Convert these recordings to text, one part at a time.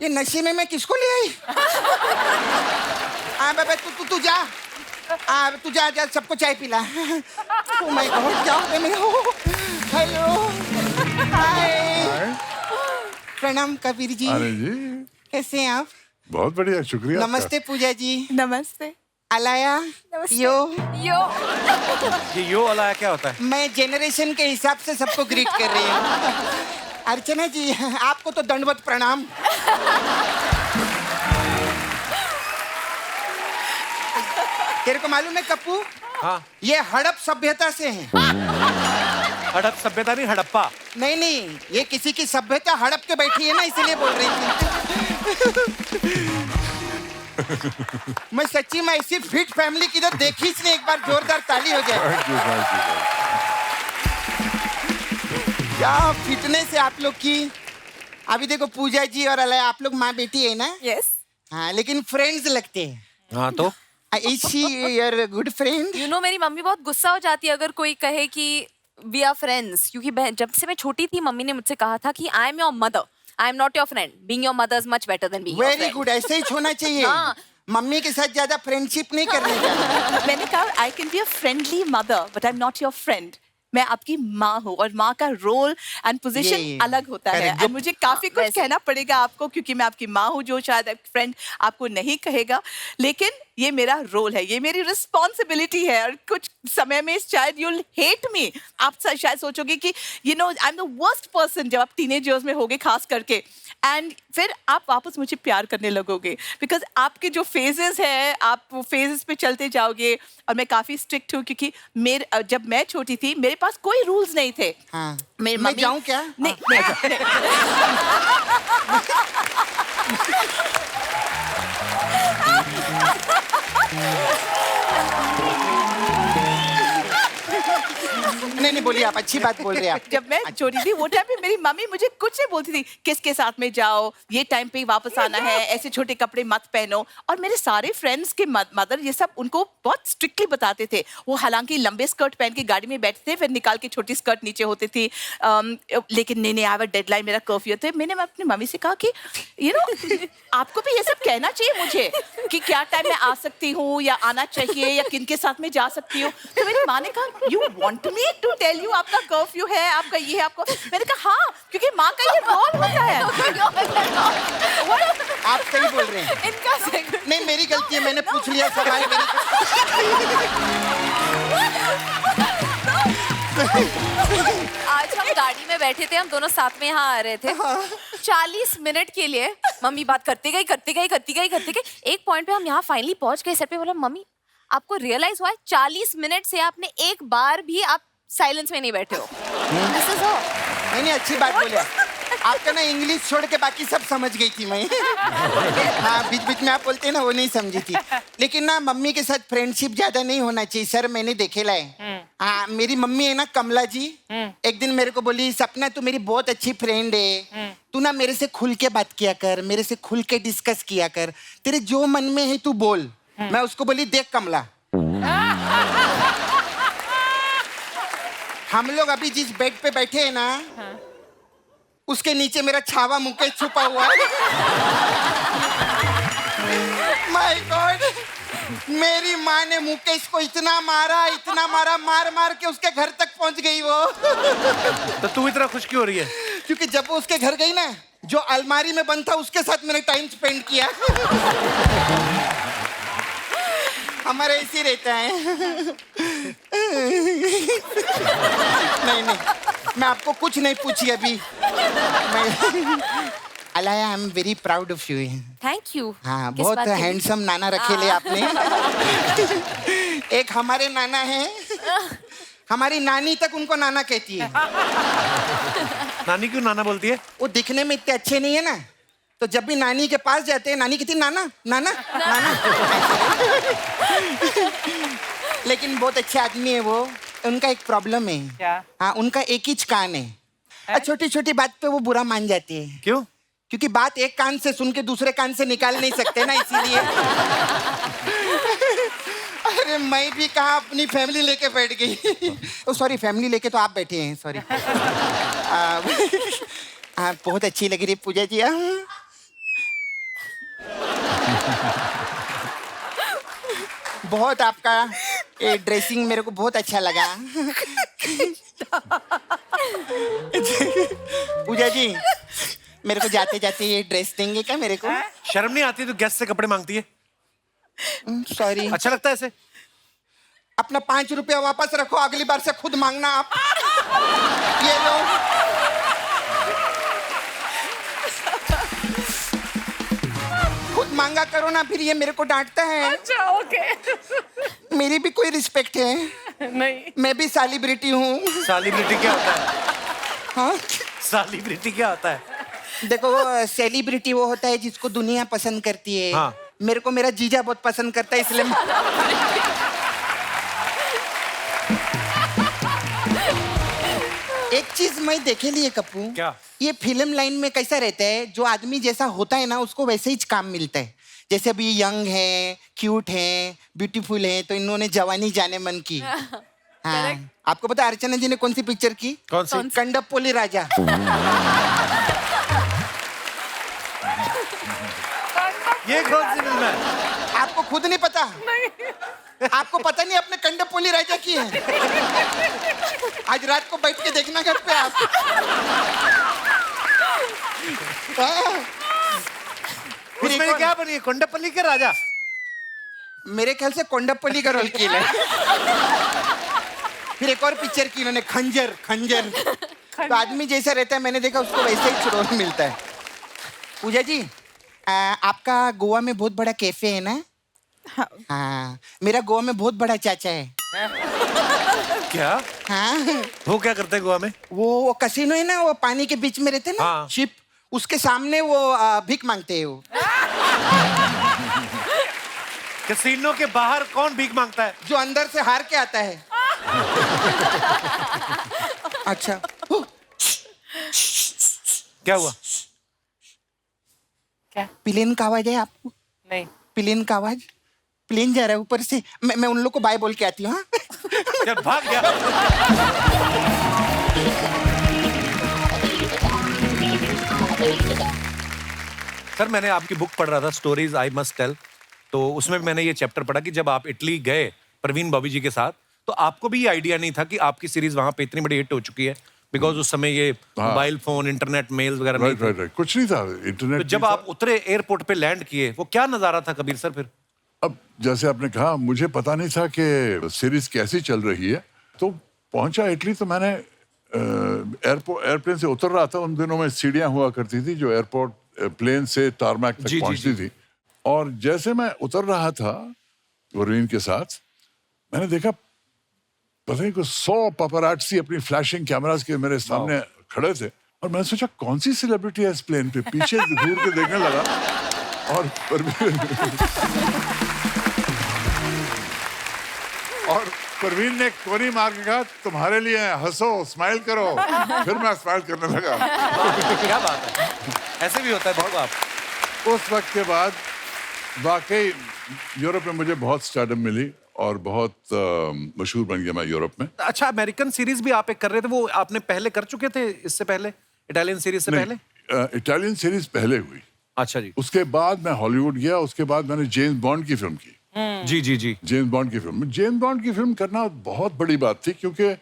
ये नशे में मैं किसको ले आई? हाँ बाबा तू जा। तू जा सबको चाय पिला। ओ माय गॉड क्या हो गया मेरे? हेलो हाय प्रणाम कबीर जी। अरे जी कैसे हैं आप? बहुत बढ़िया, शुक्रिया। नमस्ते पूजा जी। नमस्ते। अलाया यो ये यो वाला क्या होता है? मैं जेनरेशन के हिसाब से सबको ग्रीट कर रही हूँ। अर्चना जी आपको तो दंडवत प्रणाम। तेरे को मालूम है कप्पू? हाँ। ये हड़प सभ्यता से है। हड़प सभ्यता नहीं, हड़प्पा। नहीं ये किसी की सभ्यता हड़प के बैठी है ना, इसलिए बोल रही थी। मैं सच्ची में ऐसी फिट फैमिली किधर देखी इसने, एक बार जोरदार ताली हो जाए। क्या फिटनेस है आप लोग की। अभी देखो पूजा जी और अलाया आप लोग माँ बेटी है ना? यस। हाँ लेकिन फ्रेंड्स लगते हैं। हाँ तो Is she your good friend? You know, मेरी मम्मी बहुत गुस्सा हो जाती है अगर कोई कहे कि वी आर फ्रेंड्स, क्योंकि जब से मैं छोटी थी मम्मी ने मुझसे कहा था कि I am your mother, I am not your friend, being your mother is much better than being your very friend. Good, ऐसे ही होना चाहिए। हाँ। मम्मी के साथ ज्यादा फ्रेंडशिप नहीं करनी चाहिए। मैंने कहा I can be a friendly mother but I am not your friend. मैं आपकी माँ हूँ और माँ का रोल एंड ये। पोजीशन अलग होता है। Correct. और मुझे काफी कुछ वैसे। कहना पड़ेगा आपको क्योंकि मैं आपकी माँ हूँ, जो शायद फ्रेंड आपको नहीं कहेगा, लेकिन ये मेरा रोल है, ये मेरी रिस्पॉन्सिबिलिटी है। और कुछ समय में शायद यू विल हेट मी, आप शायद सोचोगे कि you know I am the worst person जब आप टीनेजर्स में होगे खास करके, एंड फिर आप वापस मुझे प्यार करने लगोगे बिकॉज आपके जो फेजेस है आप वो फेजेस पे चलते जाओगे। और मैं काफी स्ट्रिक्ट हूँ क्योंकि जब मैं छोटी थी मेरे पास कोई रूल्स नहीं थे। हाँ। मेरी मैं मम्मी जाऊँ क्या? नहीं, नहीं, नहीं बोलिए आप, अच्छी बात बोल रहे हैं आप। जब मैं छोटी थी वो टाइम पे मेरी मम्मी मुझे कुछ नहीं बोलती थी, किसके साथ में जाओ, ये टाइम पे ही वापस आना है, ऐसे छोटे कपड़े मत पहनो। और मेरे सारे फ्रेंड्स के मदर ये सब उनको बहुत स्ट्रिक्टली बताते थे। वो हालांकि लंबे स्कर्ट पहन के गाड़ी में बैठते थे, फिर निकाल के छोटी स्कर्ट नीचे होती थी। लेकिन नहीं आई डेडलाइन, मेरा कर्फ्यू थे। मैंने अपनी मम्मी से कहा कि यू नो आपको भी ये सब कहना चाहिए मुझे कि क्या टाइम में आ सकती हूँ या आना चाहिए या किन के साथ में जा सकती हूँ। तो मेरी माँ ने कहा you want me to tell you आपका कर्फ्यू है, आपका ये है आपको। मैंने कहा हाँ, क्योंकि माँ का ये रोल होता है। आप सही बोल रहे हैं। इनका नहीं मेरी गलती है, मैंने पूछ लिया सवाल। आज हम गाड़ी में बैठे थे, हम दोनों साथ में यहाँ आ रहे थे। 40 मिनट के लिए मम्मी बात करती गई। एक पॉइंट पे हम यहाँ फाइनली पहुंच गए। सर पे बोला मम्मी आपको रियलाइज हुआ है 40 मिनट से आपने एक बार भी आप साइलेंस में नहीं बैठे हो। नहीं अच्छी बात बोले। आपका ना इंग्लिश छोड़ के बाकी सब समझ गई थी मैं। हाँ बीच में आप बोलते हैं ना, वो नहीं समझी थी। लेकिन ना मम्मी के साथ फ्रेंडशिप ज्यादा नहीं होना चाहिए सर, मैंने देखे लाए। हाँ मेरी मम्मी है ना कमला जी, एक दिन मेरे को बोली सपना तू मेरी बहुत अच्छी फ्रेंड है, तू ना मेरे से खुल के बात किया कर, मेरे से खुल के डिस्कस किया कर, तेरे जो मन में है तू बोल। मैं उसको बोली देख कमला, हम लोग अभी जिस बेड पे बैठे हैं ना, उसके नीचे मेरा छावा मुकेश छुपा हुआ है। माय गॉड, मेरी माँ ने मुकेश को इतना मारा, मार के उसके घर तक पहुंच गई वो। तो तू इतना खुश क्यों हो रही है? क्योंकि जब वो उसके घर गई ना, जो अलमारी में बंद था उसके साथ मैंने टाइम स्पेंड किया। हमारा ऐसे ही रहता है। नहीं मैं आपको कुछ नहीं पूछी अभी। Alaya I am very proud of you. Thank you. हाँ बहुत हैंडसम नाना रखे ले आपने। एक हमारे नाना है, हमारी नानी तक उनको नाना कहती है। नानी क्यों नाना बोलती है? वो दिखने में इतने अच्छे नहीं है ना, तो जब भी नानी के पास जाते हैं नानी कहती नाना नाना नाना। लेकिन बहुत अच्छे आदमी है वो। उनका एक प्रॉब्लम है। क्या? हाँ उनका एक ही कान है और छोटी छोटी बात पे वो बुरा मान जाते हैं। क्यों? क्योंकि बात एक कान से सुन के दूसरे कान से निकाल नहीं सकते ना, इसीलिए। अरे मैं भी कहा अपनी फैमिली लेके बैठ गई। ओ सॉरी, फैमिली लेके तो आप बैठे हैं, सॉरी। आप बहुत अच्छी लग रही है पूजा जी। बहुत आपका ये ड्रेसिंग मेरे को बहुत अच्छा लगा। पूजा जी, मेरे को जाते जाते ये ड्रेस देंगे क्या मेरे को? शर्म नहीं आती तो गेस्ट से कपड़े मांगती है? सॉरी। अच्छा लगता है ऐसे? अपना 5 रुपया वापस रखो, अगली बार से खुद मांगना आप। ये लो। खुद मांगा करो ना, फिर ये मेरे को डांटता है। अच्छा ओके। मेरी भी कोई रिस्पेक्ट है? नहीं। मैं भी सेलिब्रिटी हूँ। सेलिब्रिटी क्या होता है? हाँ? सेलिब्रिटी क्या होता है? देखो, सेलिब्रिटी वो होता है जिसको दुनिया पसंद करती है। हाँ। मेरे को मेरा जीजा बहुत पसंद करता है, इसलिए एक चीज मैं देखे लिए कप्पू। क्या? ये फिल्म लाइन में कैसा रहता है, जो आदमी जैसा होता है ना उसको वैसे ही काम मिलता है। जैसे अभी यंग है, क्यूट है, ब्यूटीफुल है, तो इन्होंने जवानी जाने मन की। हाँ। आपको पता है अर्चना जी ने कौन सी पिक्चर की? कौन सी? कंडपोली राजा। ये कौन सी फिल्म है? आपको खुद नहीं पता? नहीं। आपको पता नहीं आपने कंडपोली राजा की है? आज रात को बैठ के देखना घर पे आप। उसमें क्या बनी है? कोंडापल्ली के राजा? मेरे ख्याल से कोंडापल्ली का रोल किया है। फिर एक और पिक्चर की इन्होंने, खंजर। खंजर तो आदमी जैसा रहता है, मैंने देखा उसको वैसे ही रोल मिलता है। पूजा जी, आपका गोवा में बहुत बड़ा कैफे है ना? हाँ। हाँ, मेरा गोवा में बहुत बड़ा चाचा है। क्या? हाँ, वो क्या करते हैं गोवा में? वो कसिनो है ना, वो पानी के बीच में रहते हैं ना, हाँ। शिप, उसके सामने वो भीख मांगते हैं वो। कैसीनो के बाहर कौन भीख मांगता है? जो अंदर से हार के आता है। अच्छा। क्या हुआ? क्या? प्लेन का आवाज है आपको? नहीं। प्लेन का आवाज? प्लेन जा रहा है ऊपर से। मैं उन लोग को बाय बोल के आती हूँ। हाँ? क्या भाग गया? सर, मैंने आपकी बुक पढ़ रहा था, स्टोरीज आई मस्ट टेल, तो उसमें मैंने ये चैप्टर पढ़ा कि जब आप इटली गए प्रवीण बॉबी जी के साथ, तो आपको भी ये आइडिया नहीं था कि आपकी सीरीज वहां पे इतनी बड़ी हिट हो चुकी है, बिकॉज उस समय ये मोबाइल फोन, इंटरनेट, मेल्स वगैरह नहीं थे। राइट, कुछ नहीं था इंटरनेट। तो जब आप उतरे एयरपोर्ट पे लैंड किए, वो क्या नजारा था कबीर सर फिर? अब जैसे आपने कहा, मुझे पता नहीं था कि सीरीज कैसी चल रही है, तो पहुंचा इटली, तो मैंने एयरप्लेन से उतर रहा था। उन दिनों में सीढ़ियां हुआ करती थी जो एयरपोर्ट प्लेन से टारमैक तक पहुंचती थी। और जैसे मैं उतर रहा था वरीन के साथ, मैंने देखा पता नहीं कुछ 100 पापराट्सी अपनी फ्लैशिंग कैमरास के मेरे सामने खड़े थे। और मैंने सोचा कौन सी सेलिब्रिटी है इस प्लेन पे, पीछे घूर के देखने लगा। और परवीन ने कोनी मार के कहा, तुम्हारे लिए हंसो, स्माइल करो। फिर मैं स्माइल करने लगा। क्या बात है, ऐसे भी होता है बहुत। आप उस वक्त के बाद वाकई यूरोप में मुझे बहुत स्टारडम मिली और बहुत मशहूर बन गया मैं यूरोप में। अच्छा, अमेरिकन सीरीज भी आप एक कर रहे थे, वो आपने पहले कर चुके थे इससे पहले, इटालियन सीरीज से पहले? इटालियन सीरीज पहले हुई। अच्छा जी। उसके बाद मैं हॉलीवुड गया, उसके बाद मैंने जेम्स बॉन्ड की फिल्म की। जी जी जी। जेम्स बॉन्ड की फिल्म, जेम्स बॉन्ड की फिल्म करना बहुत बड़ी बात थी, क्योंकि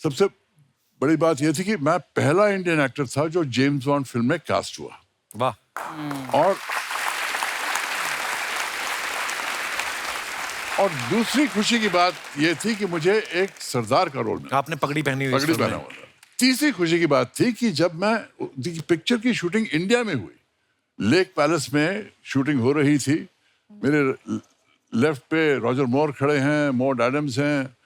सबसे बड़ी बात यह थी कि मैं पहला इंडियन एक्टर था जो जेम्स बॉन्ड फिल्म में कास्ट हुआ। वाह। और दूसरी खुशी की बात यह थी कि मुझे एक सरदार का रोल मिला। आपने पगड़ी पहनी हुई? पगड़ी पहना हुआ था। तीसरी खुशी की बात थी कि जब मैं पिक्चर की शूटिंग इंडिया में हुई, लेक पैलेस में शूटिंग हो रही थी, मेरे लेफ्ट पे रॉजर मोर खड़े हैं, मॉड एडम्स हैं,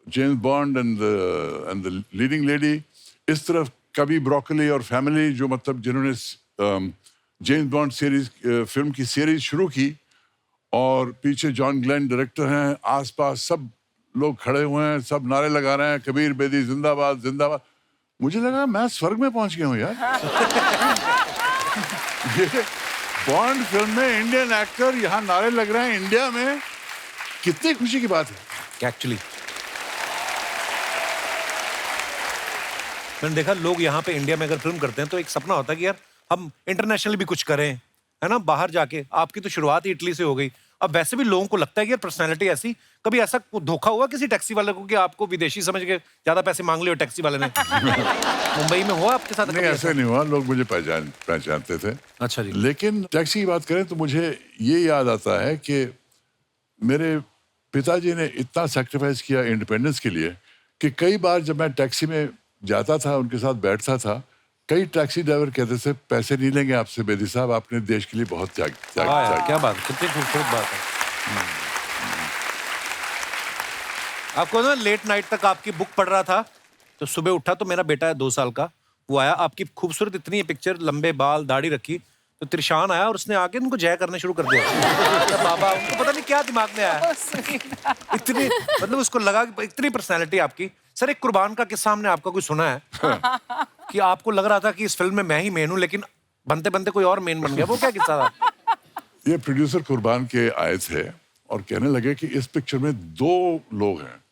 James bond and the leading lady. इस तरफ कभी ब्रोकली और फैमिली, जो मतलब जिन्होंने जेम्स बॉन्ड सीरीज फिल्म की सीरीज शुरू की, और पीछे जॉन ग्लेन डायरेक्टर हैं, आसपास सब लोग खड़े हुए हैं, सब नारे लगा रहे हैं, कबीर बेदी जिंदाबाद जिंदाबाद। मुझे लगा मैं स्वर्ग में पहुंच गया हूं यार। ये बॉन्ड फिल्म में इंडियन एक्टर, यहाँ नारे लग रहे हैं इंडिया में, कितनी खुशी की बात है। एक्चुअली मैंने देखा लोग यहाँ पे इंडिया में अगर फिल्म करते हैं तो एक सपना होता है कि यार हम इंटरनेशनल भी कुछ करें, है ना, बाहर जाके। आपकी तो शुरुआत ही इटली से हो गई, अब वैसे भी लोगों को लगता है कि यार पर्सनैलिटी ऐसी, कभी ऐसा धोखा हुआ किसी टैक्सी वाले को कि आपको विदेशी समझ के ज्यादा पैसे मांग लिए हो टैक्सी वाले ने? मुंबई में हुआ आपके साथ? नहीं, ऐसा नहीं हुआ, लोग मुझे पहचानते थे। अच्छा जी। लेकिन टैक्सी की बात करें तो मुझे ये याद आता है कि मेरे पिताजी ने इतना सेक्रीफाइस किया इंडिपेंडेंस के लिए कि कई बार जब मैं टैक्सी में जाता था, उनके साथ बैठता था, कई टैक्सी ड्राइवर कहते थे पैसे नहीं लेंगे आपसे बेदी साहब, आपने देश के लिए बहुत त्याग क्या बात, कितनी खूबसूरत बात है। आपको ना लेट नाइट तक आपकी बुक पढ़ रहा था, तो सुबह उठा तो मेरा बेटा है 2 साल का, वो आया, आपकी खूबसूरत इतनी पिक्चर, लंबे बाल, दाढ़ी रखी, तो त्रिशान आया और उसने आके उनको जय करने शुरू कर दिया। तो बाबा, उनको पता नहीं क्या दिमाग में आया, इतनी, मतलब उसको लगा कि इतनी पर्सनैलिटी आपकी। सर, एक कुर्बान का किस्सा हमने आपका कोई सुना है कि आपको लग रहा था कि इस फिल्म में मैं ही मेन हूं, लेकिन बनते बनते कोई और मेन बन गया, वो क्या किस्सा था? ये प्रोड्यूसर कुर्बान के आए थे और कहने लगे कि इस पिक्चर में 2 लोग हैं,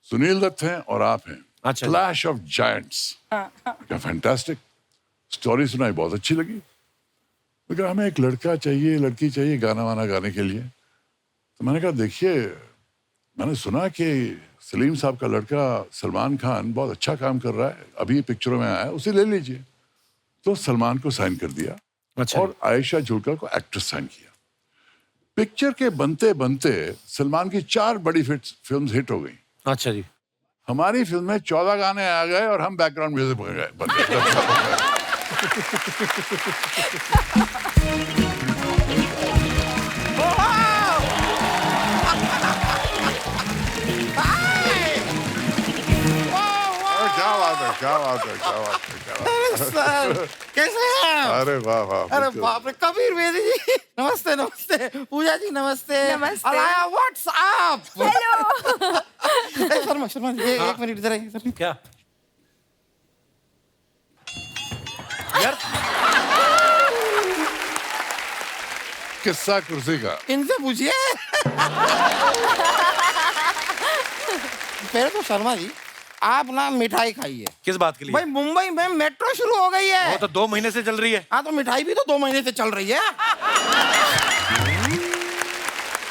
सुनील दत्त हैं और आप हैं। अच्छा। Clash of giants. क्या फैंटास्टिक स्टोरी सुनाई, बहुत अच्छी लगी। लेकिन हमें एक लड़का चाहिए, लड़की चाहिए गाना वाना गाने के लिए। तो मैंने कहा देखिए, मैंने सुना कि सलीम साहब का लड़का सलमान खान बहुत अच्छा काम कर रहा है, अभी पिक्चरों में आया है, उसे ले लीजिए। तो सलमान को साइन कर दिया। अच्छा। और आयशा जुल्का को एक्ट्रेस साइन किया। पिक्चर के बनते बनते सलमान की 4 बड़ी फिल्म्स हिट हो गई। अच्छा जी। हमारी फिल्म में 14 गाने आ गए और हम बैकग्राउंड म्यूजिक बन गए। क्या बात है, क्या बात है, क्या बात है, क्या बात है। सर, कैसे हैं आप? अरे वाह वाह, अरे बिल्कुल। बाप रे, कबीर बेदी जी नमस्ते, नमस्ते। पूजा जी नमस्ते। नमस्ते। Alaya what's up? Hello. Sharma, Sharma ji, एक मिनट इधर आइए सर। क्या यार, किस्सा कुर्सी का। इनसे पूछिए। पहले तो शर्मा जी, आप ना मिठाई खाइए। किस बात के लिए? भाई, मुंबई में मेट्रो शुरू हो गई है। वो तो 2 महीने से चल रही है। हाँ, तो मिठाई भी तो 2 महीने से चल रही है।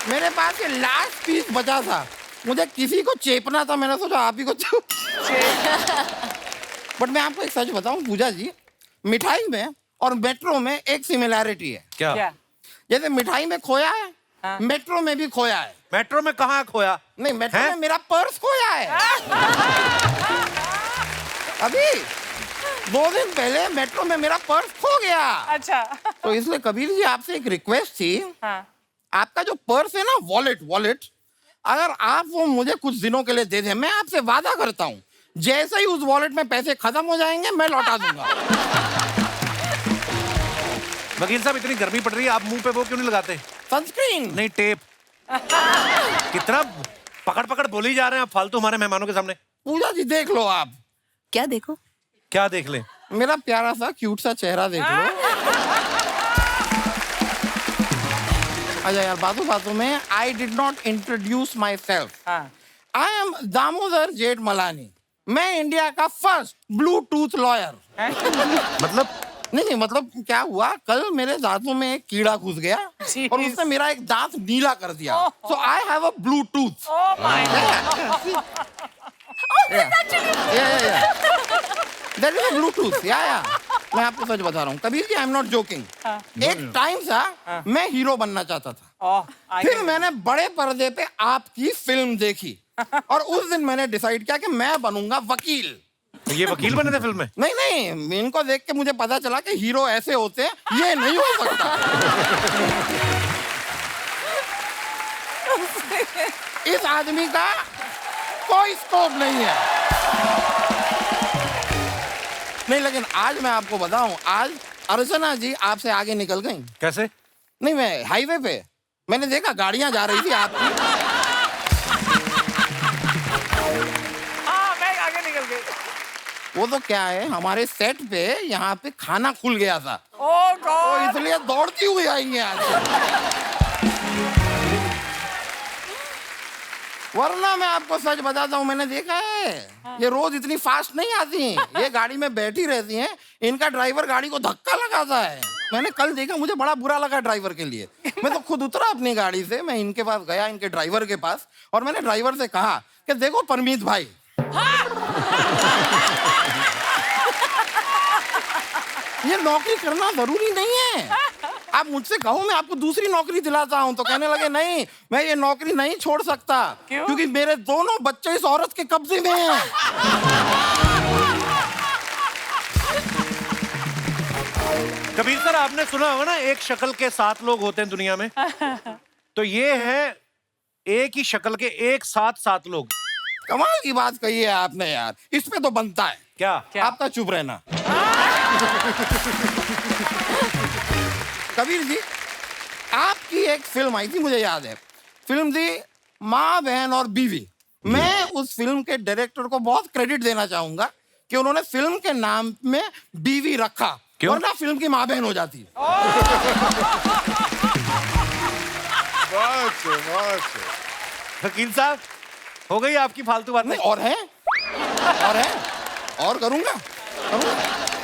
मेरे पास ये लास्ट पीस बचा था, मुझे किसी को चेपना था, मैंने सोचा आप ही को बट मैं आपको एक सच बताऊं पूजा जी, मिठाई में और मेट्रो में एक सिमिलैरिटी है। क्या? जैसे मिठाई में खोया है, मेट्रो में भी खोया है। मेट्रो में कहाँ खोया? नहीं, मेट्रो हैं? में मेरा पर्स खोया है। अभी 2 दिन पहले मेट्रो में मेरा पर्स खो गया। अच्छा। तो इसलिए कबीर जी, आपसे एक रिक्वेस्ट थी। हाँ। आपका जो पर्स है ना, वॉलेट, अगर आप वो मुझे कुछ दिनों के लिए दे दें, मैं आपसे वादा करता हूँ, जैसे ही उस वॉलेट में पैसे खत्म हो जाएंगे, मैं लौटा दूंगा। वकील साहब, इतनी गर्मी पड़ रही है, आप मुंह पे वो क्यों नहीं लगाते? सनस्क्रीन। नहीं, टेप। कितना पकड़ पकड़ बोली जा रहे हैं आप फालतू हमारे मेहमानों के सामने। पूजा जी, देख लो आप। क्या देखो? क्या देख लें? मेरा प्यारा सा क्यूट सा चेहरा देख लो। अच्छा यार, बातों में I did not introduce my self. I am Damodar Jethmalani. मैं इंडिया का फर्स्ट ब्लूटूथ लॉयर। मतलब? नहीं, मतलब क्या हुआ, कल मेरे दांतों में एक कीड़ा घुस गया और उसने मेरा एक दांत नीला कर दिया। So I have a Bluetooth. That is a Bluetooth. या मैं आपको सच बता रहा हूँ Kabir ji, I am not joking. एक टाइम था मैं हीरो बनना चाहता था। फिर मैंने बड़े पर्दे पे आपकी फिल्म देखी और उस दिन मैंने डिसाइड किया कि मैं बनूंगा वकील। ये वकील बने थे फिल्म में? नहीं, इनको देख के मुझे पता चला कि हीरो ऐसे होते हैं, ये नहीं हो सकता। इस आदमी का कोई स्कोप नहीं है। नहीं, लेकिन आज मैं आपको बताऊं, आज अर्चना जी आपसे आगे निकल गई। कैसे? नहीं, मैं हाईवे पे मैंने देखा गाड़ियां जा रही थी आपकी। हाँ, मैं आगे निकल गई। वो तो क्या है, हमारे सेट पे यहाँ पे खाना खुल गया था, ओह तो गॉड। इसलिए दौड़ती हुई आई हैं आज। वरना मैं आपको सच बताता हूँ, मैंने देखा है ये रोज इतनी फास्ट नहीं आती हैं। ये गाड़ी में बैठी रहती हैं, इनका ड्राइवर गाड़ी को धक्का लगाता है। मैंने कल देखा, मुझे बड़ा बुरा लगा ड्राइवर के लिए। मैं तो खुद उतरा अपनी गाड़ी से, मैं इनके पास गया, इनके ड्राइवर के पास, और मैंने ड्राइवर से कहा कि देखो परमीत भाई, ये नौकरी करना जरूरी नहीं है। आप मुझसे कहो मैं आपको दूसरी नौकरी दिलाता हूं, तो कहने लगे नहीं, मैं ये नौकरी नहीं छोड़ सकता। क्योंकि मेरे दोनों बच्चे इस औरत के कब्जे में हैं। कबीर सर, आपने सुना होगा ना, एक शक्ल के 7 लोग होते हैं दुनिया में, तो ये है एक ही शक्ल के एक साथ 7 लोग। कमाल की बात कही है आपने यार, इस पे तो बनता है क्या? आपका चुप रहना। कबीर जी, आपकी एक फिल्म आई थी, मुझे याद है, फिल्म थी माँ बहन और बीवी। मैं उस फिल्म के डायरेक्टर को बहुत क्रेडिट देना चाहूंगा कि उन्होंने फिल्म के नाम में बीवी रखा, वरना फिल्म की माँ बहन हो जाती। वकील साहब, हो गई आपकी फालतू बात? नहीं, और है, और करूंगा।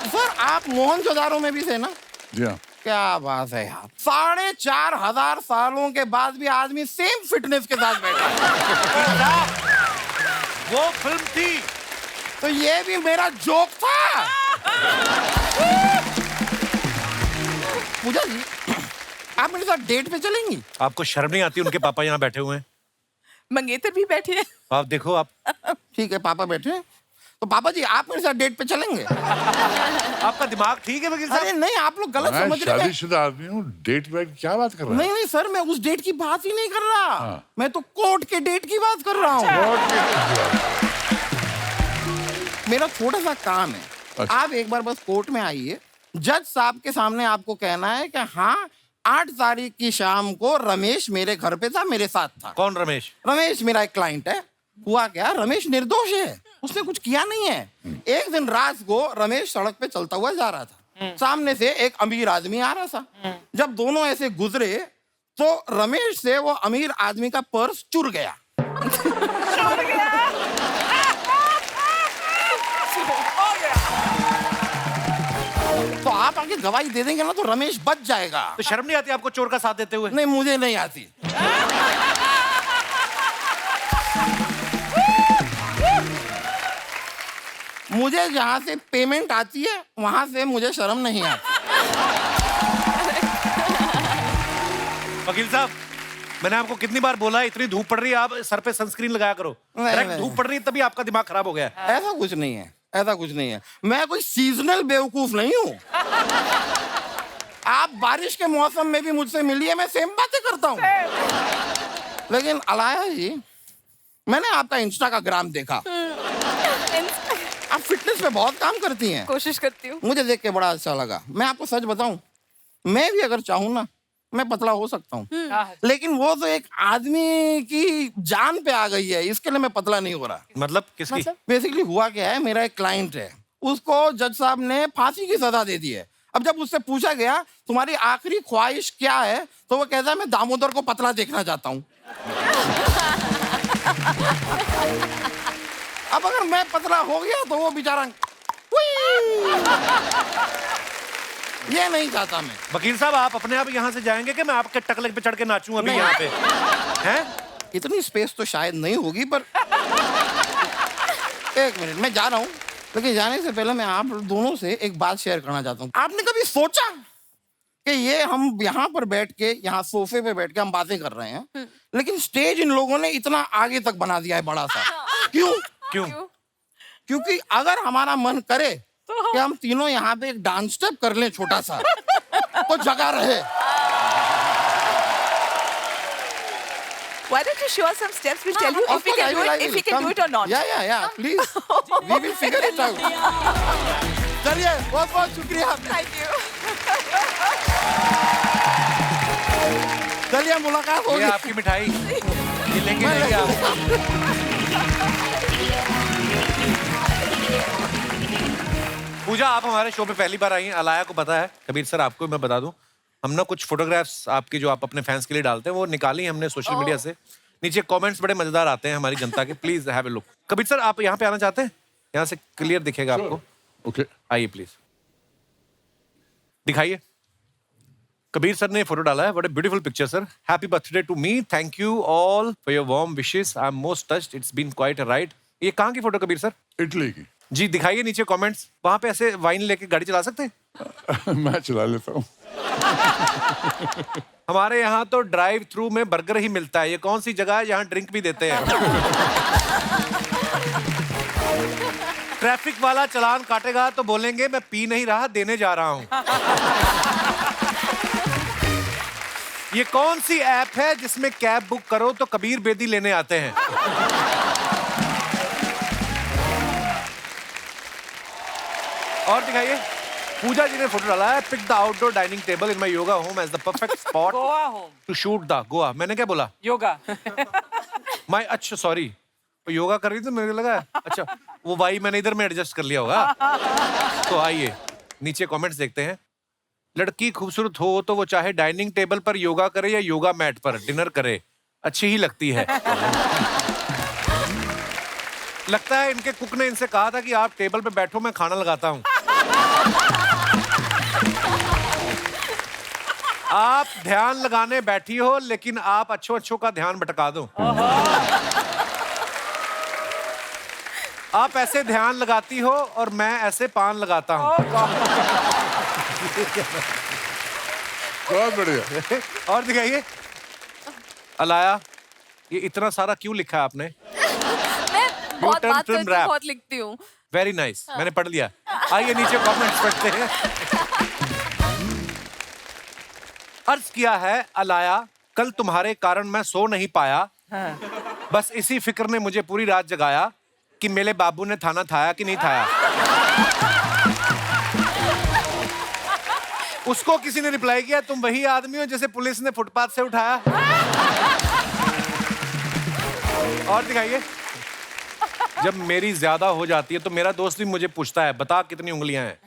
सर, आप मोहनजोदारो में भी थे ना? जी हाँ। क्या बात है यार, 4,500 सालों के बाद भी आदमी सेम फिटनेस के साथ बैठा है। वो फिल्म थी, तो ये भी मेरा जोक था। पूजा जी, आप मेरे साथ डेट पे चलेंगी? आपको शर्म नहीं आती? उनके पापा यहाँ बैठे हुए हैं, मंगेतर भी बैठे हैं। आप देखो। आप ठीक है, पापा बैठे हैं, तो पापा जी आप मेरे साथ डेट पे चलेंगे? आपका दिमाग ठीक है वकील साहब? अरे नहीं, आप लोग गलत मैं समझ रहे हैं। शादीशुदा आदमी हूँ, डेट वेट क्या बात कर रहा है? नहीं नहीं सर, मैं उस डेट की बात ही नहीं कर रहा। हाँ। मैं तो कोर्ट के डेट की बात कर रहा हूँ। मेरा छोटा सा काम है, अच्छा। आप एक बार बस कोर्ट में आइए, जज साहब के सामने आपको कहना है कि हाँ, 8 तारीख की शाम को रमेश मेरे घर पे था, मेरे साथ था। कौन रमेश? रमेश मेरा एक क्लाइंट है। हुआ क्या, रमेश निर्दोष है, उसने कुछ किया नहीं है। एक दिन रात को रमेश सड़क पे चलता हुआ जा रहा था, सामने से एक अमीर आदमी आ रहा था। जब दोनों ऐसे गुजरे तो रमेश से वो अमीर आदमी का पर्स चुर गया। तो आप आगे गवाही दे देंगे ना तो रमेश बच जाएगा। तो शर्म नहीं आती आपको चोर का साथ देते हुए? नहीं, मुझे नहीं आती। मुझे जहाँ से पेमेंट आती है वहां से मुझे शर्म नहीं आती। वकील साहब, मैंने आपको कितनी बार बोला है, इतनी धूप पड़ रही है, आप सर पे सनस्क्रीन लगाया करो। नहीं। धूप पड़ रही है तभी आपका दिमाग खराब हो गया है। ऐसा कुछ नहीं है, ऐसा कुछ नहीं है। मैं कोई सीजनल बेवकूफ नहीं हूँ। आप बारिश के मौसम में भी मुझसे मिलिए, मैं सेम बातें करता हूँ। लेकिन अलाया जी, मैंने आपका इंस्टाग्राम देखा, आप फिटनेस पे बहुत काम करती हैं। कोशिश करती हूँ। मुझे देख के बड़ा अच्छा लगा। मैं आपको सच बताऊं, मैं भी अगर चाहूं ना, मैं पतला हो सकता हूँ। लेकिन वो तो एक आदमी की जान पे आ गई है, इसके लिए मैं पतला नहीं हो रहा। मतलब किसकी? बेसिकली हुआ क्या है, मेरा एक क्लाइंट है, उसको जज साहब ने फांसी की सजा दे दी है। अब जब उससे पूछा गया तुम्हारी आखिरी ख्वाहिश क्या है, तो वो कहता है मैं दामोदर को पतला देखना चाहता हूँ। अब अगर मैं पतला हो गया तो वो बेचारा ये नहीं चाहता मैं। वकील साहब, आप अपने आप यहाँ से जाएंगे कि मैं आपके टकले पे चढ़ के नाचूं अभी नहीं। यहाँ पे? हैं? इतनी स्पेस तो शायद नहीं होगी, पर एक मिनट, मैं जा रहा हूँ। लेकिन जाने से पहले मैं आप दोनों से एक बात शेयर करना चाहता हूँ। आपने कभी सोचा कि ये हम यहाँ पर बैठ के, यहाँ सोफे पे बैठ के हम बातें कर रहे हैं, लेकिन स्टेज इन लोगों ने इतना आगे तक बना दिया है, बड़ा सा। क्यों? क्यों? क्योंकि अगर हमारा मन करे कि हम तीनों यहाँ पे एक डांस स्टेप कर लें छोटा सा, तो जगह रहे। Why don't you show us some steps? We'll tell you if we can do it, if we can do it or not. Yeah, please. We will figure it out. चलिए, बहुत बहुत शुक्रिया। Thank you. चलिए, मुलाकात ये होगी। आपकी मिठाई, ये लेंगे मैं जाएंगे लेंगे। आप। पूजा, आप हमारे शो पे पहली बार आई हैं, अलाया को पता है। कबीर सर, आपको मैं बता दूं, हम ना कुछ फोटोग्राफ्स आपकी जो आप अपने फैंस के लिए डालते हैं वो निकाली हमने सोशल मीडिया से। नीचे कमेंट्स बड़े मजेदार आते हैं हमारी जनता के, please have a look. Kabir sir, आप यहाँ पे आना चाहते हैं? यहाँ से क्लियर दिखेगा आपको। ओके। आइए प्लीज, दिखाइए। कबीर सर ने फोटो डाला है. What a beautiful picture sir. Happy birthday to me. Thank you all for your warm wishes. I am most touched. It's been quite a ride. ये कहाँ की फोटो कबीर सर? इटली की. जी दिखाइए नीचे कमेंट्स. वहां पे ऐसे वाइन लेके गाड़ी चला सकते हैं? मैं चला लेता हूँ. हमारे यहाँ तो ड्राइव थ्रू में बर्गर ही मिलता है. ये कौन सी जगह है जहाँ ड्रिंक भी देते हैं? ट्रैफिक वाला चालान काटेगा तो बोलेंगे मैं पी नहीं रहा, देने जा रहा हूँ. ये कौन सी ऐप है जिसमें कैब बुक करो तो कबीर बेदी लेने आते हैं? और दिखाइए. पूजा जी ने फोटो डाला है. Pick the outdoor dining table in my yoga home as the perfect spot Goa home to shoot the Goa. मैंने क्या बोला? योगा. माय अच्छा सॉरी. योगा कर रही थी, मेरे को लगा अच्छा वो वाई मैंने इधर में एडजस्ट कर लिया होगा. तो आइए नीचे कमेंट्स देखते हैं. लड़की खूबसूरत हो तो वो चाहे डाइनिंग टेबल पर योगा करे या योगा मैट पर डिनर करे, अच्छी ही लगती है. लगता है इनके कुक ने इनसे कहा था कि आप टेबल पे बैठो, मैं खाना लगाता हूं. आप ध्यान लगाने बैठी हो लेकिन आप अच्छों अच्छों का ध्यान भटका दो. आप ऐसे ध्यान लगाती हो और मैं ऐसे पान लगाता हूं. बहुत बढ़िया. और दिखाइए. अलाया, ये इतना सारा क्यों लिखा है आपने? मैं बहुत U-turn बात film करती rap. हूँ, बहुत लिखती हूँ. Very nice. मैंने पढ़ लिया. आइए नीचे कमेंट्स पढ़ते हैं. अर्ज किया है अलाया, कल तुम्हारे कारण मैं सो नहीं पाया. बस इसी फिक्र ने मुझे पूरी रात जगाया कि मेरे बाबू ने थाना थाया कि नहीं थाया. उसको किसी ने रिप्लाई किया, तुम वही आदमी हो जिसे पुलिस ने फुटपाथ से उठाया. और दिखाइए. जब मेरी ज्यादा हो जाती है तो मेरा दोस्त भी मुझे पूछता है, बता कितनी उंगलियां हैं.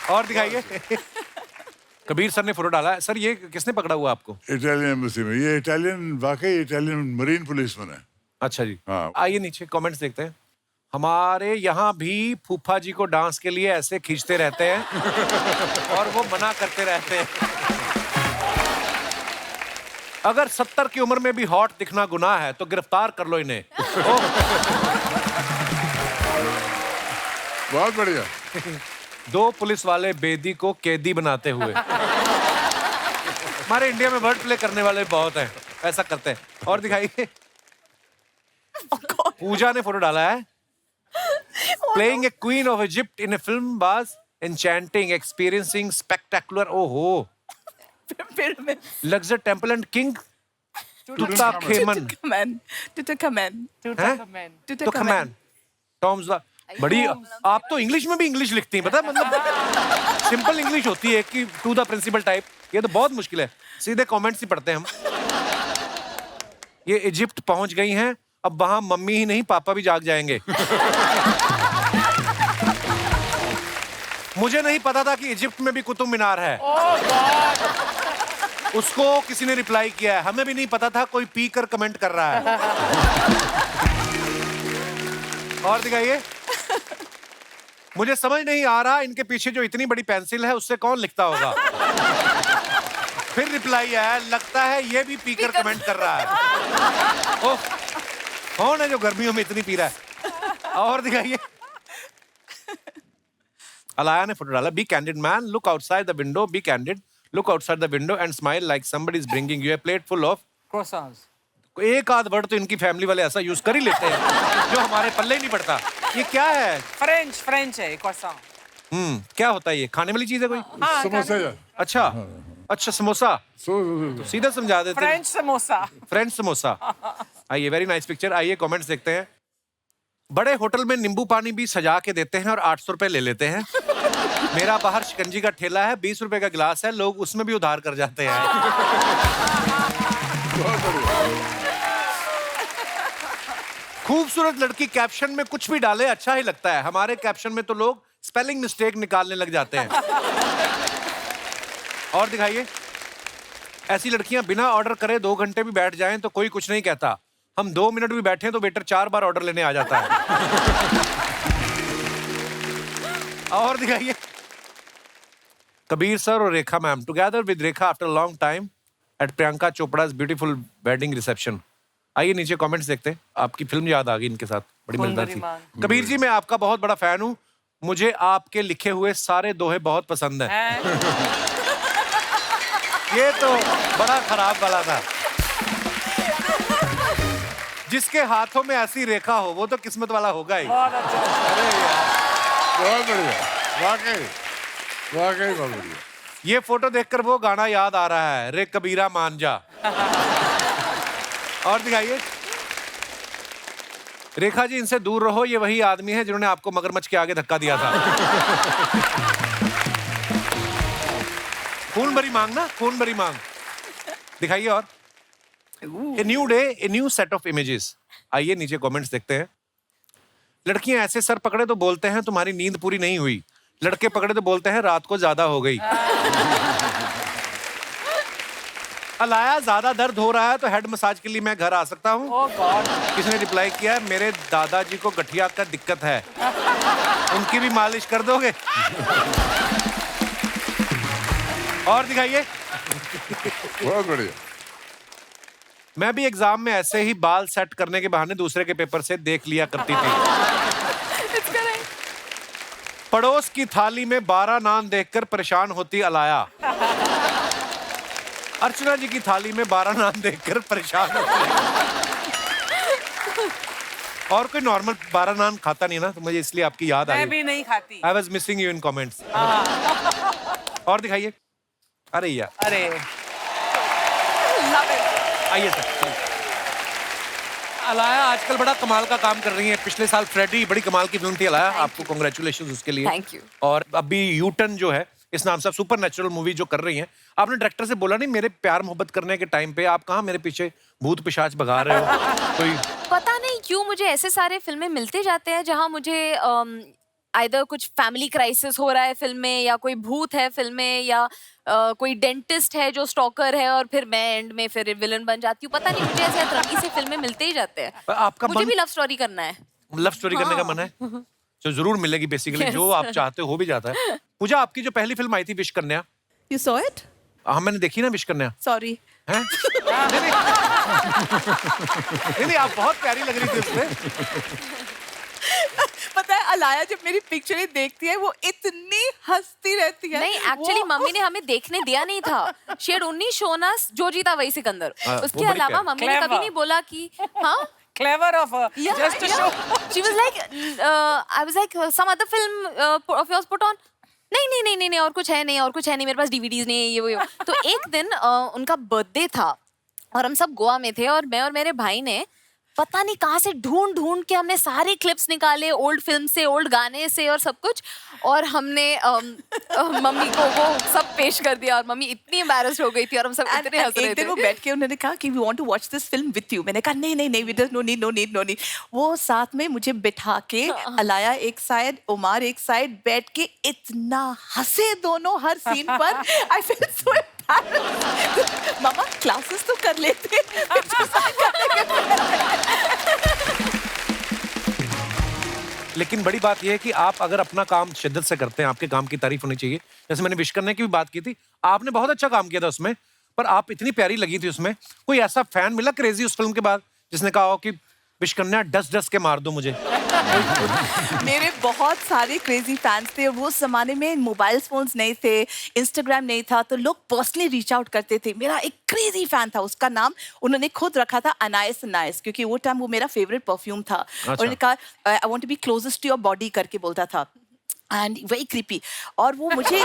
और दिखाइए. कबीर सर ने फोटो डाला है. सर ये किसने पकड़ा हुआ आपको? इटालियन एम्बेसी में. ये इटालियन, वाकई इटालियन मरीन पुलिसमैन है. अच्छा जी. हाँ. आइए नीचे कमेंट्स देखते हैं. हमारे यहाँ भी फूफा जी को डांस के लिए ऐसे खींचते रहते हैं और वो मना करते रहते हैं. अगर 70 की उम्र में भी हॉट दिखना गुनाह है तो गिरफ्तार कर लो इन्हें. बहुत बढ़िया. 2 पुलिस वाले बेदी को कैदी बनाते हुए. हमारे इंडिया में वर्ड प्ले करने वाले बहुत हैं, ऐसा करते हैं. और दिखाइए. पूजा ने फोटो डाला है. Playing a queen of Egypt in a film was enchanting, experiencing spectacular. Oh, Pyramid. Luxor Temple and King Tutankhamun. Tutankhamun. हैं? Tutankhamun. Tom's the बड़ी. आप तो इंग्लिश में भी इंग्लिश लिखती हैं, पता है? मतलब सिंपल इंग्लिश होती है कि टू द प्रिंसिपल टाइप. ये तो बहुत मुश्किल है. सीधे कमेंट्स ही पढ़ते हैं हम. ये इजिप्ट पहुंच गई हैं. अब वहां मम्मी ही नहीं पापा भी जाग जाएंगे. मुझे नहीं पता था कि इजिप्ट में भी कुतुब मीनार है. उसको किसी ने रिप्लाई किया है. हमें भी नहीं पता था, कोई पी कर कमेंट कर रहा है. और दिखाइए. मुझे समझ नहीं आ रहा इनके पीछे जो इतनी बड़ी पेंसिल है उससे कौन लिखता होगा. फिर रिप्लाई है, लगता है ये भी पी कर कमेंट कर रहा है. ओह, कौन है जो गर्मियों में इतनी पी रहा है. और दिखाइए. अलाया ने फोटो डाला. Be candid man, look outside the window. Be candid, look outside the window and smile like somebody is bringing you a plate full of croissants. एक आध वर्ड तो इनकी फैमिली वाले ऐसा यूज कर ही लेते हैं जो हमारे पल्ले ही नहीं पड़ता. ये क्या है? French है croissant. क्या होता है ये? खाने वाली चीज है कोई? समोसा यार. अच्छा. अच्छा समोसा. सीधा समझा देते हैं. French samosa. फ्रेंच समोसा. आइए, वेरी नाइस पिक्चर. आइए कमेंट्स देखते हैं. बड़े होटल में नींबू पानी भी सजा के देते हैं और 800 रुपए ले लेते हैं. मेरा बाहर शिकंजी का ठेला है, 20 रुपए का गिलास है, लोग उसमें भी उधार कर जाते हैं. खूबसूरत लड़की कैप्शन में कुछ भी डाले अच्छा ही लगता है. हमारे कैप्शन में तो लोग स्पेलिंग मिस्टेक निकालने लग जाते हैं. और दिखाइए. ऐसी लड़कियां बिना ऑर्डर करे 2 घंटे भी बैठ जाएं तो कोई कुछ नहीं कहता. हम 2 मिनट भी बैठे तो वेटर 4 बार ऑर्डर लेने आ जाता है. और दिखाइए. कबीर सर और Rekha ma'am together with Rekha after long time at Priyanka Chopra's beautiful wedding reception. आइए नीचे कमेंट्स देखते हैं। आपकी फिल्म याद आ गई इनके साथ, बड़ी खून मजेदार भरी थी। मांग। कबीर जी, मैं आपका बहुत बड़ा फैन हूँ, मुझे आपके लिखे हुए सारे दोहे बहुत पसंद हैं। हैं? ये तो बड़ा खराब वाला था। जिसके हाथों में ऐसी रेखा हो वो तो किस्मत वाला होगा ही। बहुत अच्छा। अरे यार, बहुत बढ़िया, वाकई वाकई बहुत बढ़िया। ये फोटो देखकर वो गाना याद आ रहा है, रे कबीरा मान जा। और दिखाइए। रेखा जी, इनसे दूर रहो, ये वही आदमी है जिन्होंने आपको मगरमच्छ के आगे धक्का दिया था। खून भरी मांग ना, खून भरी मांग। दिखाइए। और a new day, a new set of images. आइए नीचे कमेंट्स देखते हैं। लड़कियां ऐसे सर पकड़े तो बोलते हैं तुम्हारी नींद पूरी नहीं हुई, लड़के पकड़े तो बोलते हैं रात को ज्यादा हो गई। अलाया, ज्यादा दर्द हो रहा है तो हेड मसाज के लिए मैं घर आ सकता हूँ? Oh God. किसने रिप्लाई किया है, मेरे दादाजी को गठिया का दिक्कत है, उनकी भी मालिश कर दोगे? और दिखाइए। बहुत बढ़िया। मैं भी एग्जाम में ऐसे ही बाल सेट करने के बहाने दूसरे के पेपर से देख लिया करती थी। पड़ोस की थाली में 12 नान देखकर परेशान होती अलाया। अर्चना जी की थाली में 12 नान देखकर परेशान होती। और कोई नॉर्मल 12 नान खाता नहीं ना, तो मुझे इसलिए आपकी याद आई। मैं भी नहीं खाती। I was missing you in comments. और दिखाइए। अरे यार, अरे आइए सर। अलाया आजकल बड़ा कमाल का काम कर रही है। पिछले साल फ्रेडी बड़ी कमाल की फिल्म थी अलाया, आपको कांग्रेचुलेशंस उसके लिए। Thank you. और अभी यूटर्न जो है, इस नाम से आप सुपर नेचुरल मूवी जो कर रही हैं, आपने डायरेक्टर से बोला नहीं मेरे प्यार मोहब्बत करने के टाइम पे आप कहाँ मेरे पीछे भूत पिशाच भगा रहे हो? कोई पता नहीं क्यों मुझे ऐसे सारे फिल्में मिलते जाते हैं जहां मुझे आइदर कुछ फैमिली क्राइसिस हो रहा है फिल्म में, या कोई भूत है फिल्म में, या कोई डेंटिस्ट है जो स्टॉकर है और फिर मैं एंड में फिर विलन बन जाती हूँ। पता नहीं, मुझे ऐसे अतरंगी से फिल्में मिलते ही जाते हैं। आपका मुझे भी लव स्टोरी करना है। लव स्टोरी करने का मन है जो जरूर मिलेगी। बेसिकली जो आप चाहते हो भी जाता है। पूजा, आपकी जो पहली फिल्म आई थी विश कन्या, You saw it? हाँ मैंने देखी ना विश कन्या। Sorry. हैं? नहीं, आप बहुत प्यारी लग रही थी उसमें। पता है अलाया जब मेरी पिक्चरें देखती है वो इतनी हंसती रहती है। नहीं, एक्चुअली वो- मम्मी ने हमें देखने दिया नहीं था। शी हैड ओनली शोन अस जो जीता वही सिकंदर। हाँ, वो उसके बड़ी अलावा प्यारी। मम्मी ने कभी Clever. नहीं बोला कि हाँ। clever of her. Just to show. She was like, I was like, some other film of yours put on. नहीं, और कुछ है नहीं, मेरे पास DVDs नहीं है, ये वो। तो एक दिन उनका बर्थडे था और हम सब गोवा में थे और मैं और मेरे भाई ने पता नहीं कहाँ से ढूंढ के हमने सारे क्लिप्स निकाले ओल्ड फिल्म से, ओल्ड गाने से और सब कुछ, और हमने मम्मी को वो सब पेश कर दिया और मम्मी इतनी एम्बैरेस्ड हो गई थी और हम सब इतने हंस रहे एक दिन थे। वो बैठ के उन्होंने कहा कि we want to watch this film with you. मैंने कहा नहीं नो नीड। वो साथ में मुझे बिठा के अलाया एक साइड, उमार एक साइड, बैठ के इतना हंसे दोनों हर सीन पर। I feel so mama classes तो कर लेते। लेकिन बड़ी बात यह है कि आप अगर अपना काम शिद्दत से करते हैं, आपके काम की तारीफ होनी चाहिए। जैसे मैंने विश करने की भी बात की थी, आपने बहुत अच्छा काम किया था उसमें, पर आप इतनी प्यारी लगी थी उसमें। कोई ऐसा फैन मिला क्रेजी उस फिल्म के बाद जिसने कहा हो कि विश कन्या डस के मार दो मुझे? मेरे बहुत सारे क्रेजी फैंस थे। वो जमाने में मोबाइल फोन्स नहीं थे, इंस्टाग्राम नहीं था, तो लोग पर्सनली रीच आउट करते थे। मेरा एक क्रेजी फैन था, उसका नाम उन्होंने खुद रखा था अनायस, क्योंकि वो टाइम वो मेरा फेवरेट परफ्यूम था। उन्होंने कहा I want to be closest to your body करके बोलता था, एंड वेरी क्रीपी। और वो मुझे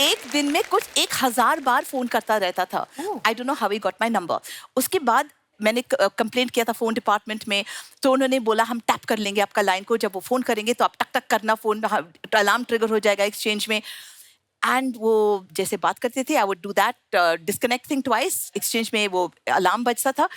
एक दिन में कुछ 1000 बार फोन करता रहता था। I don't know how he got my number. उसके बाद मैंने कंप्लेंट किया था फोन डिपार्टमेंट में, तो उन्होंने बोला हम टैप कर लेंगे आपका लाइन को, जब वो फोन करेंगे तो आप टक टक करना, फोन अलार्म ट्रिगर हो जाएगा एक्सचेंज में। एंड वो जैसे बात करते थे, I would do that disconnecting twice, exchange में वो अलार्म बजता था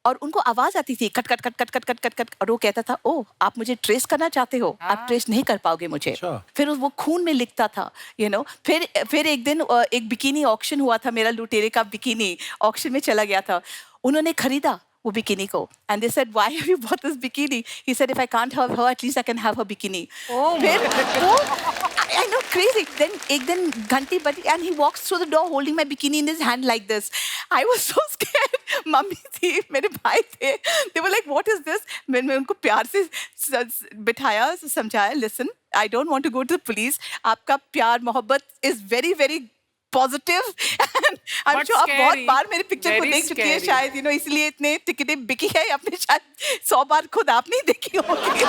और उनको आवाज आती थी cut cut cut cut cut cut cut cut, और वो कहता था ओह आप मुझे ट्रेस करना चाहते हो, आप ट्रेस नहीं कर पाओगे मुझे। फिर वो खून में लिखता था, यू नो। फिर एक दिन एक बिकिनी ऑक्शन हुआ था, मेरा लुटेरे का बिकिनी ऑक्शन में चला गया था। उन्होंने खरीदा वो बिकिनी को, and they said why have you bought this bikini? He said if I can't have her at least I can have her bikini. फिर वो आई नो crazy. Then एक दिन घंटी बजी and he walks through the door holding my bikini in his hand like this. I was so scared. Mummy थी, मेरे भाई थे. They were like, what is this? मैंने उनको प्यार से बिठाया, समझाया. Listen, I don't want to go to the police. आपका प्यार मोहब्बत is very very positive. And I'm But sure आप बहुत scary. बार मेरे पिक्चर को Very देख चुकी है scary. शायद, इसलिए इतने टिकटें बिकी है. आपने शायद 100 बार खुद आप नहीं देखी होगी.